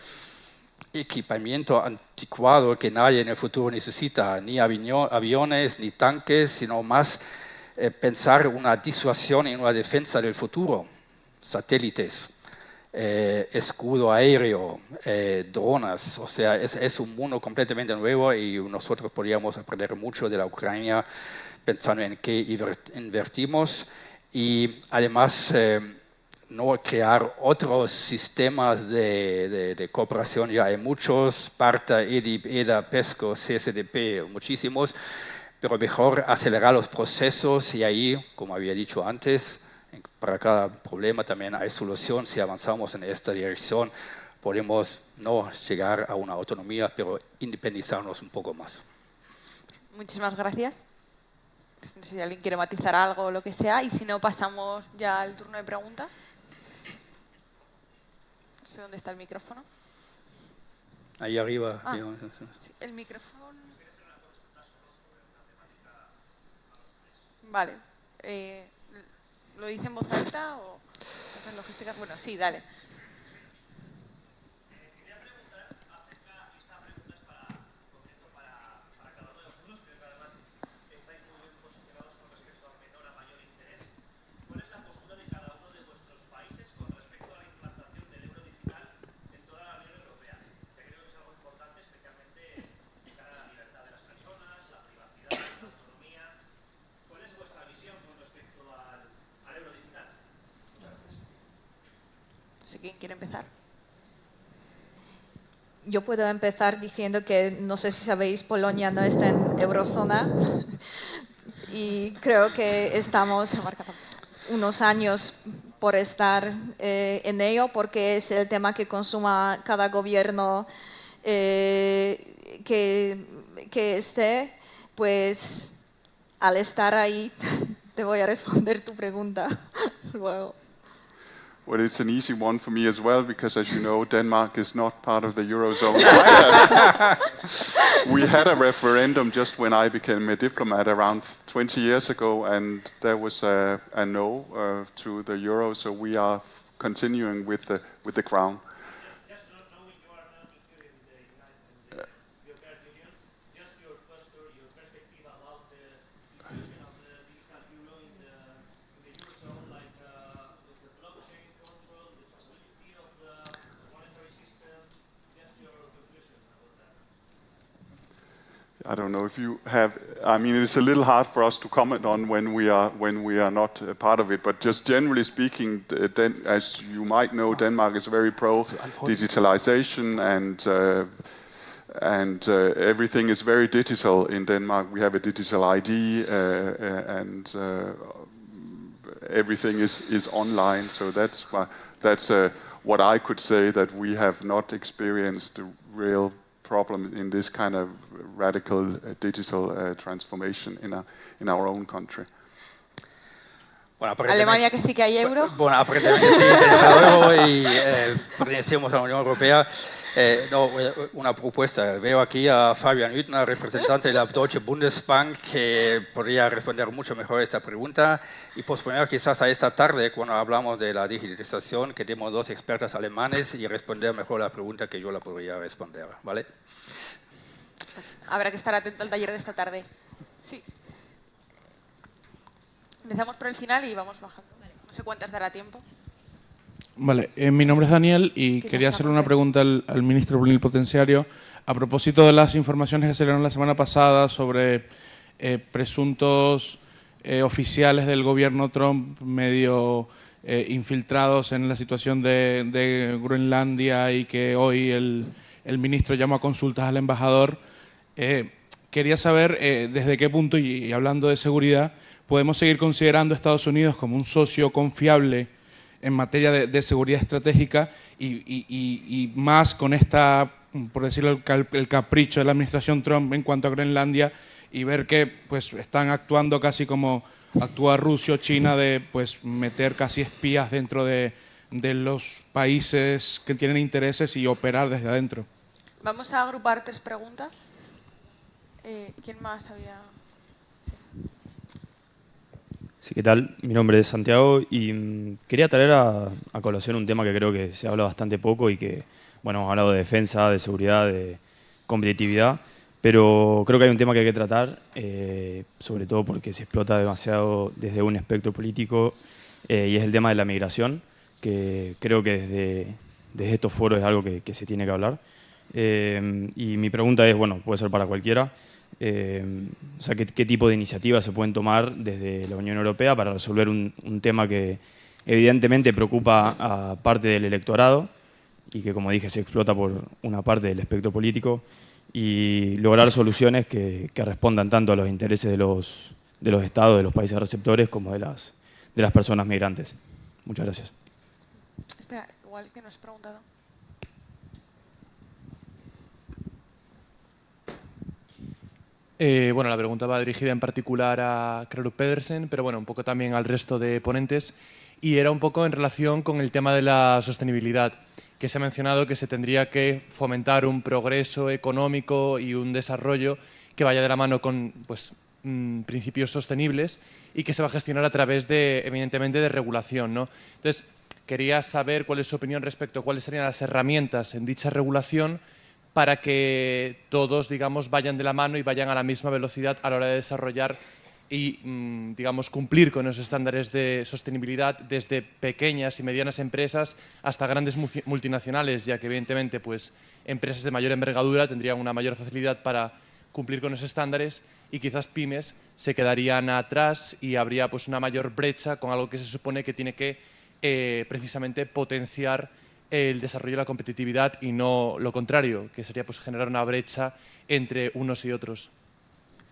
equipamiento anticuado que nadie en el futuro necesita, ni aviones, ni tanques, sino más pensar una disuasión y una defensa del futuro, satélites, escudo aéreo, drones, o sea, es un mundo completamente nuevo y nosotros podríamos aprender mucho de la Ucrania pensando en qué invertimos y además no crear otros sistemas de cooperación, ya hay muchos, Sparta, EDIP, EDA, PESCO, CSDP, muchísimos, pero mejor acelerar los procesos y ahí, como había dicho antes, para cada problema también hay solución. Si avanzamos en esta dirección, podemos no llegar a una autonomía, pero independizarnos un poco más. Muchísimas gracias. No sé si alguien quiere matizar algo o lo que sea, y si no, pasamos ya al turno de preguntas. No sé dónde está el micrófono. Ahí arriba. Ah, sí, el micrófono. Vale. ¿Lo dice en voz alta o logística? Bueno, sí, dale. No sé quién quiere empezar. Yo puedo empezar diciendo que, no sé si sabéis, Polonia no está en eurozona y creo que estamos unos años por estar en ello, porque es el tema que consuma cada gobierno que esté, pues al estar ahí te voy a responder tu pregunta luego. Well, it's an easy one for me as well, because as you know, Denmark is not part of the Eurozone. We had a referendum just when I became a diplomat around 20 years ago, and there was a no to the Euro, so we are continuing with the crown. Just not knowing you are not included in the European Union, just your perspective about the inclusion of the digital euro in the Eurozone, like the blockchain control, the traceability of the monetary system, just your conclusion about that. I don't know if you have. I mean, it's a little hard for us to comment on when we are not a part of it. But just generally speaking, as you might know, Denmark is very pro digitalization, and everything is very digital in Denmark. We have a digital ID, and everything is online. So that's what I could say, that we have not experienced a real problem in this kind of radical digital transformation in our own country. Bueno, Alemania, que sí que hay euro. Bueno, aparentemente sí, tenemos euro y pertenecemos a la Unión Europea. No, una propuesta. Veo aquí a Fabian Hüttner, representante de la Deutsche Bundesbank, que podría responder mucho mejor esta pregunta y posponer quizás a esta tarde, cuando hablamos de la digitalización, que tenemos dos expertos alemanes y responder mejor la pregunta que yo la podría responder, ¿vale? Habrá que estar atento al taller de esta tarde. Sí. Empezamos por el final y vamos bajando. No sé cuántas dará tiempo. Vale, mi nombre es Daniel y quería hacerle una pregunta al ministro plenipotenciario a propósito de las informaciones que salieron la semana pasada sobre presuntos oficiales del gobierno Trump medio infiltrados en la situación de Groenlandia, y que hoy el ministro llama a consultas al embajador. Quería saber desde qué punto, y hablando de seguridad, podemos seguir considerando a Estados Unidos como un socio confiable en materia de seguridad estratégica, y más con esta, por decirlo, el capricho de la administración Trump en cuanto a Groenlandia, y ver que pues están actuando casi como actúa Rusia o China, de pues meter casi espías dentro de los países que tienen intereses y operar desde adentro. Vamos a agrupar tres preguntas. ¿Quién más había...? Sí, ¿qué tal? Mi nombre es Santiago y quería traer a colación un tema que creo que se habla bastante poco y que, bueno, hemos hablado de defensa, de seguridad, de competitividad, pero creo que hay un tema que hay que tratar, sobre todo porque se explota demasiado desde un espectro político, y es el tema de la migración, que creo que desde estos foros es algo que se tiene que hablar. Y mi pregunta es, bueno, puede ser para cualquiera, o sea, ¿qué tipo de iniciativas se pueden tomar desde la Unión Europea para resolver un tema que evidentemente preocupa a parte del electorado y que, como dije, se explota por una parte del espectro político, y lograr soluciones que respondan tanto a los intereses de los estados, de los países receptores, como de las personas migrantes? Muchas gracias. Espera, igual es que no has preguntado. Bueno, la pregunta va dirigida en particular a Kreruk Pedersen, pero bueno, un poco también al resto de ponentes, y era un poco en relación con el tema de la sostenibilidad, que se ha mencionado que se tendría que fomentar un progreso económico y un desarrollo que vaya de la mano con principios sostenibles y que se va a gestionar a través de, evidentemente, de regulación, ¿no? Entonces, quería saber cuál es su opinión respecto a cuáles serían las herramientas en dicha regulación para que todos, digamos, vayan de la mano y vayan a la misma velocidad a la hora de desarrollar y, digamos, cumplir con los estándares de sostenibilidad desde pequeñas y medianas empresas hasta grandes multinacionales, ya que, evidentemente, pues, empresas de mayor envergadura tendrían una mayor facilidad para cumplir con esos estándares y quizás pymes se quedarían atrás y habría pues una mayor brecha con algo que se supone que tiene que precisamente potenciar el desarrollo de la competitividad y no lo contrario, que sería pues generar una brecha entre unos y otros.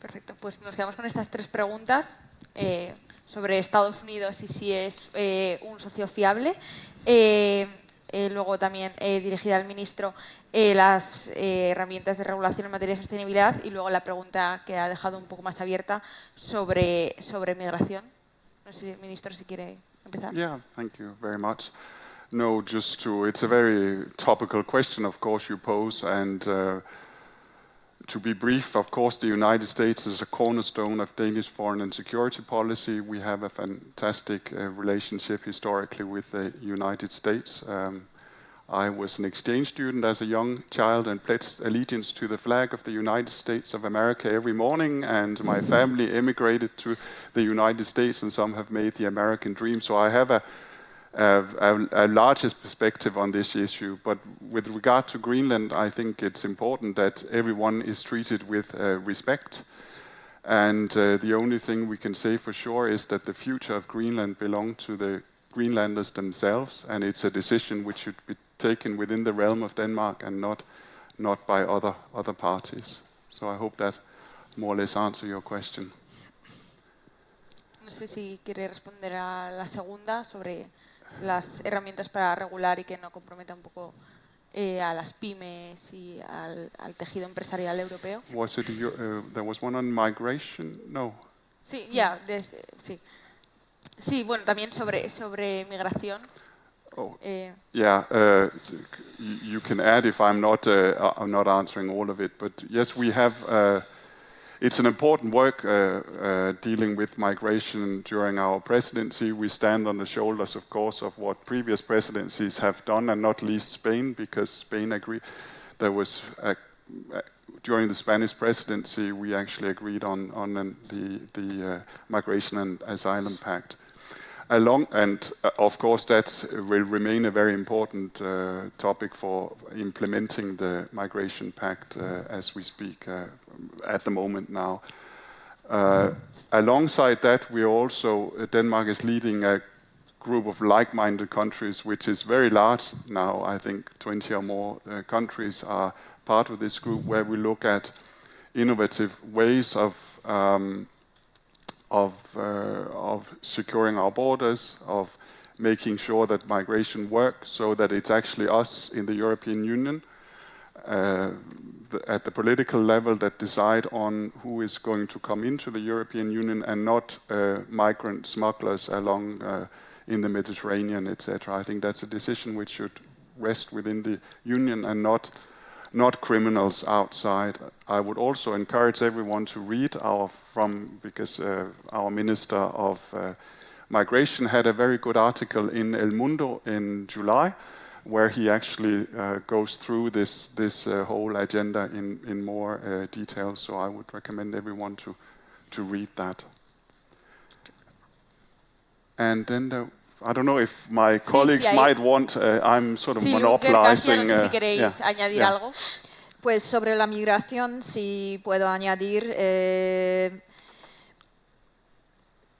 Perfecto, pues nos quedamos con estas tres preguntas sobre Estados Unidos y si es un socio fiable. Luego también dirigida al ministro las herramientas de regulación en materia de sostenibilidad, y luego la pregunta que ha dejado un poco más abierta sobre migración. No sé, ministro, si quiere empezar. Yeah, thank you very much. No, it's a very topical question, of course, you pose, and to be brief, of course, the United States is a cornerstone of Danish foreign and security policy. We have a fantastic relationship historically with the United States. I was an exchange student as a young child and pledged allegiance to the flag of the United States of America every morning, and my family emigrated to the United States, and some have made the American dream. So I have a largest perspective on this issue. But with regard to Greenland, I think it's important that everyone is treated with respect. And the only thing we can say for sure is that the future of Greenland belongs to the Greenlanders themselves, and it's a decision which should be taken within the realm of Denmark and not by other parties. So I hope that more or less answer your question. No sé si quiere responder a la segunda sobre las herramientas para regular y que no comprometa un poco a las pymes y al tejido empresarial europeo. Was it there was one on migration? No. Sí, sí. Sí, bueno, también sobre migración. Oh. You can add if I'm not answering all of it, but yes, we have. It's an important work dealing with migration during our presidency. We stand on the shoulders, of course, of what previous presidencies have done, and not least Spain, because Spain agreed. There was during the Spanish presidency, we actually agreed on the Migration and Asylum Pact. Of course, that will remain a very important topic for implementing the Migration Pact as we speak at the moment now. Alongside that, Denmark is leading a group of like-minded countries, which is very large now. I think 20 or more countries are part of this group, where we look at innovative ways of securing our borders, of making sure that migration works, so that it's actually us in the European Union at the political level that decide on who is going to come into the European Union, and not migrant smugglers along in the Mediterranean, etc. I think that's a decision which should rest within the Union and not not criminals outside. I would also encourage everyone to read because our Minister of Migration had a very good article in El Mundo in July, where he actually goes through this whole agenda in more detail. So I would recommend everyone to read that. And then I don't know if my colleagues might want. I'm sort of monopolizing. No sé si queréis añadir algo. Pues sobre la migración, si puedo añadir,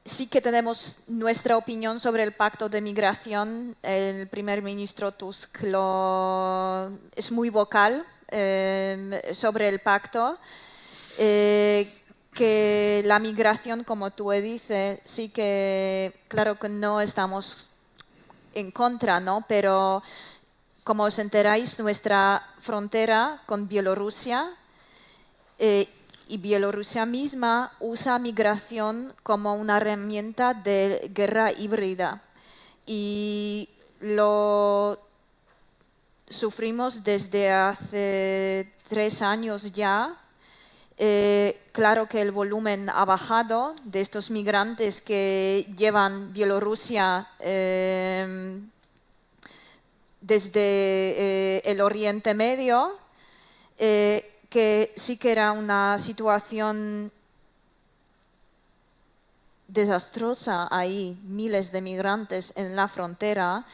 sí que tenemos nuestra opinión sobre el pacto de migración. El primer ministro Tusk es muy vocal sobre el pacto. Que la migración, como tú dices, sí que, claro que no estamos en contra, ¿no? Pero como os enteráis, nuestra frontera con Bielorrusia y Bielorrusia misma usa migración como una herramienta de guerra híbrida. Y lo sufrimos desde hace 3 años ya. Claro que el volumen ha bajado de estos migrantes que llevan Bielorrusia desde el Oriente Medio, que sí que era una situación desastrosa ahí, miles de migrantes en la frontera.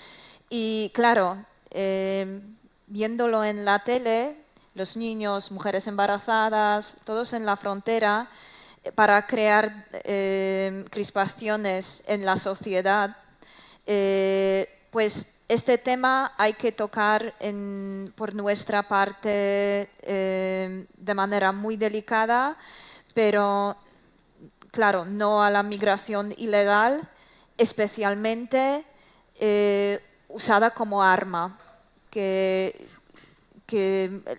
Y claro, viéndolo en la tele, los niños, mujeres embarazadas, todos en la frontera, para crear crispaciones en la sociedad, pues este tema hay que tocar por nuestra parte de manera muy delicada, pero claro, no a la migración ilegal, especialmente usada como arma, que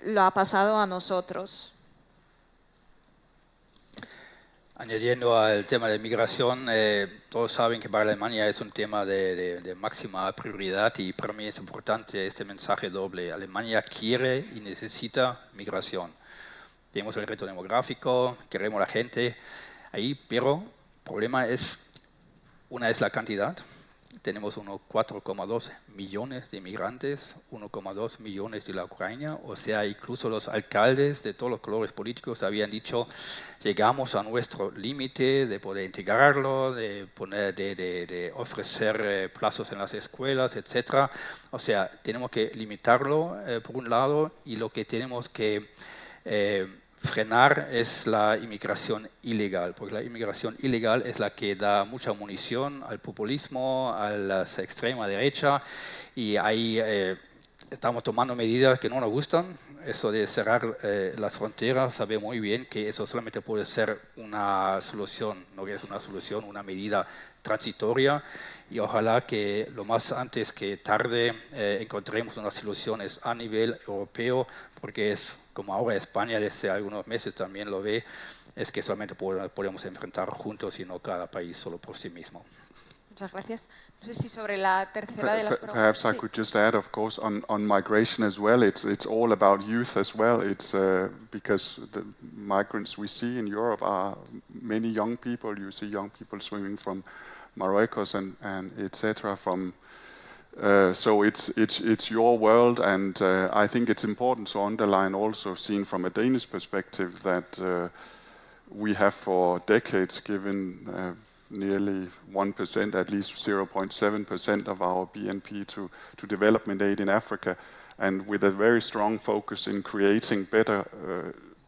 lo ha pasado a nosotros. Añadiendo al tema de migración, todos saben que para Alemania es un tema de máxima prioridad y para mí es importante este mensaje doble. Alemania quiere y necesita migración. Tenemos el reto demográfico, queremos la gente ahí, pero el problema es, una es la cantidad. Tenemos unos 4,2 millones de inmigrantes, 1,2 millones de la Ucrania, o sea, incluso los alcaldes de todos los colores políticos habían dicho, llegamos a nuestro límite de poder integrarlo, de ofrecer plazos en las escuelas, etc. O sea, tenemos que limitarlo por un lado, y lo que tenemos que frenar es la inmigración ilegal, porque la inmigración ilegal es la que da mucha munición al populismo, a la extrema derecha, y ahí estamos tomando medidas que no nos gustan. Eso de cerrar las fronteras, sabe muy bien que eso solamente puede ser una solución, no que es una solución, una medida transitoria, y ojalá que lo más antes que tarde encontremos unas soluciones a nivel europeo, porque es como ahora España desde algunos meses también lo ve, es que solamente podemos enfrentar juntos y no cada país solo por sí mismo. Muchas gracias. No sé si sobre la tercera de las preguntas. Perhaps I could just add, of course, on migration as well. It's all about youth as well. It's because the migrants we see in Europe are many young people. You see young people swimming from Marruecos and etc. So it's your world, and I think it's important to underline also, seen from a Danish perspective, that we have for decades given nearly 1%, at least 0.7% of our BNP to development aid in Africa, and with a very strong focus in creating better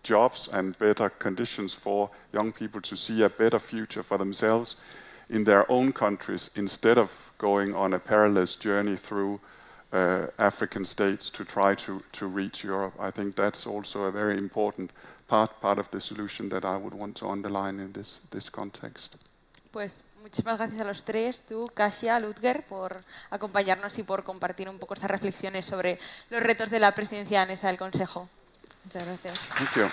jobs and better conditions for young people to see a better future for themselves in their own countries, instead of going on a perilous journey through African states to try to reach Europe. I think that's also a very important part of the solution that I would want to underline in this context. Pues muchísimas gracias a los tres, tú, Kasia, Ludger, por acompañarnos y por compartir un poco estas reflexiones sobre los retos de la presidencia danesa del Consejo. Muchas gracias. Thank you.